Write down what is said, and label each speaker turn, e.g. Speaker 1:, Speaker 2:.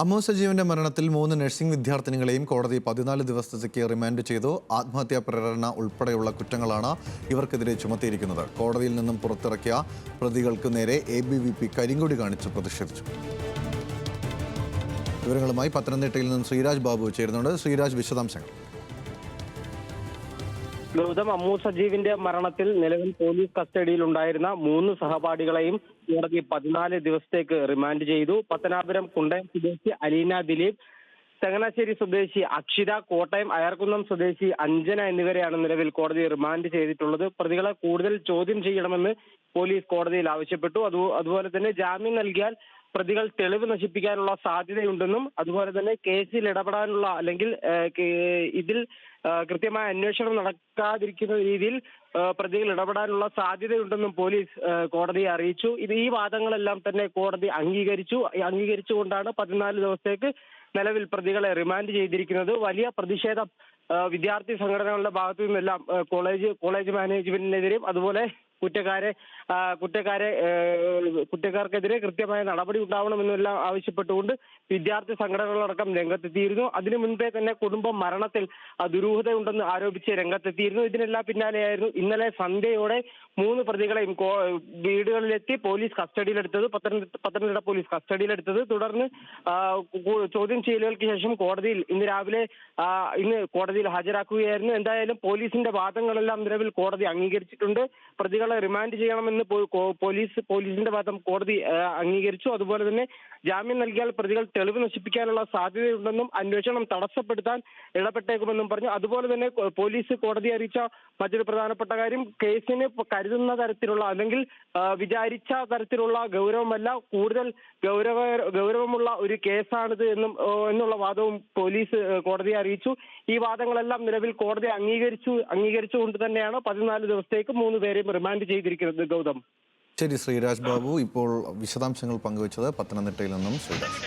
Speaker 1: അമ്മു സജീവന്റെ മരണത്തിൽ 3 നഴ്സിംഗ് വിദ്യാർത്ഥിനികളെയും കോടതി 14 ദിവസത്തേക്ക് റിമാൻഡ് ചെയ്തു. ആത്മഹത്യാ പ്രേരണ ഉൾപ്പെടെയുള്ള കുറ്റങ്ങളാണ് ഇവർക്കെതിരെ ചുമത്തിയിരിക്കുന്നത്. കോടതിയിൽ നിന്നും പുറത്തിറക്കിയ പ്രതികൾക്ക് നേരെ ABVP കരിങ്കൊടി കാണിച്ച് പ്രതിഷേധിച്ചു. വിവരങ്ങളുമായി പത്തനംതിട്ടയിൽ നിന്നും ശ്രീരാജ് ബാബു ചേരുന്നുണ്ട്. ശ്രീരാജ്, വിശദാംശങ്ങൾ.
Speaker 2: ഗൗതം, അമ്മു സജീവിന്റെ മരണത്തിൽ നിലവിൽ പോലീസ് കസ്റ്റഡിയിലുണ്ടായിരുന്ന 3 സഹപാഠികളെയും കോടതി 14 ദിവസത്തേക്ക് റിമാൻഡ് ചെയ്തു. പത്തനാപുരം കുണ്ടയം സ്വദേശി അലീന ദിലീപ്, ചങ്ങനാശ്ശേരി സ്വദേശി അക്ഷിത, കോട്ടയം അയർക്കുന്നം സ്വദേശി അഞ്ജന എന്നിവരെയാണ് നിലവിൽ കോടതി റിമാൻഡ് ചെയ്തിട്ടുള്ളത്. പ്രതികളെ കൂടുതൽ ചോദ്യം ചെയ്യണമെന്ന് പോലീസ് കോടതിയിൽ ആവശ്യപ്പെട്ടു. അതുപോലെ തന്നെ ജാമ്യം നൽകിയാൽ പ്രതികൾ തെളിവ് നശിപ്പിക്കാനുള്ള സാധ്യതയുണ്ടെന്നും അതുപോലെ തന്നെ കേസിൽ ഇടപെടാനുള്ള അല്ലെങ്കിൽ ഇതിൽ കൃത്യമായ അന്വേഷണം നടക്കാതിരിക്കുന്ന രീതിയിൽ പ്രതികൾ ഇടപെടാനുള്ള സാധ്യതയുണ്ടെന്നും പോലീസ് കോടതിയെ അറിയിച്ചു. ഈ വാദങ്ങളെല്ലാം തന്നെ കോടതി അംഗീകരിച്ചുകൊണ്ടാണ് 14 ദിവസത്തേക്ക് നിലവിൽ പ്രതികളെ റിമാൻഡ് ചെയ്തിരിക്കുന്നത്. വലിയ പ്രതിഷേധം വിദ്യാർത്ഥി സംഘടനകളുടെ ഭാഗത്തു നിന്നെല്ലാം കോളേജ് മാനേജ്മെന്റിനെതിരെയും അതുപോലെ കുറ്റക്കാർക്കെതിരെ കൃത്യമായ നടപടി ഉണ്ടാവണമെന്നെല്ലാം ആവശ്യപ്പെട്ടുകൊണ്ട് വിദ്യാർത്ഥി സംഘടനകളടക്കം രംഗത്തെത്തിയിരുന്നു. അതിനു മുൻപേ തന്നെ കുടുംബം മരണത്തിൽ ദുരൂഹതയുണ്ടെന്ന് ആരോപിച്ച് രംഗത്തെത്തിയിരുന്നു. ഇതിനെല്ലാം പിന്നാലെയായിരുന്നു ഇന്നലെ സന്ധ്യയോടെ 3 പ്രതികളെയും വീടുകളിലെത്തി പോലീസ് കസ്റ്റഡിയിലെടുത്തത്, പത്തനംതിട്ട പോലീസ് കസ്റ്റഡിയിലെടുത്തത്. തുടർന്ന് ചോദ്യം ചെയ്യലുകൾക്ക് ശേഷം ഇന്ന് കോടതിയിൽ ഹാജരാക്കുകയായിരുന്നു. എന്തായാലും പോലീസിന്റെ വാദങ്ങളെല്ലാം നിലവിൽ കോടതി അംഗീകരിച്ചിട്ടുണ്ട്. പ്രതികളെ റിമാൻഡ് ചെയ്യണമെന്ന് പോലീസിന്റെ വാദം കോടതി അംഗീകരിച്ചു. അതുപോലെ തന്നെ ജാമ്യം നൽകിയാൽ പ്രതികൾ തെളിവ് നശിപ്പിക്കാനുള്ള സാധ്യതയുണ്ടെന്നും അന്വേഷണം തടസ്സപ്പെടുത്താൻ ഇടപെട്ടേക്കുമെന്നും പറഞ്ഞു. അതുപോലെ തന്നെ പോലീസ് കോടതി അറിയിച്ച മറ്റൊരു പ്രധാനപ്പെട്ട കാര്യം, കേസിന് കരുതുന്ന തരത്തിലുള്ള അല്ലെങ്കിൽ വിചാരിച്ച തരത്തിലുള്ള ഗൗരവമല്ല, കൂടുതൽ ഗൗരവമുള്ള ഒരു കേസാണിത് എന്നുള്ള വാദവും പോലീസ് കോടതിയെ അറിയിച്ചു. ഈ വാദങ്ങളെല്ലാം നിലവിൽ കോടതി അംഗീകരിച്ചുകൊണ്ട് തന്നെയാണ് 14 ദിവസത്തേക്ക് 3 പേരെയും റിമാൻഡ് ചെയ്തിരിക്കുന്നത്. ഗൗതം.
Speaker 1: ശരി ശ്രീരാജ് ബാബു, ഇപ്പോൾ വിശദാംശങ്ങൾ പങ്കുവച്ചത് പത്തനംതിട്ടയിൽ നിന്നും ശ്രീരാജ്.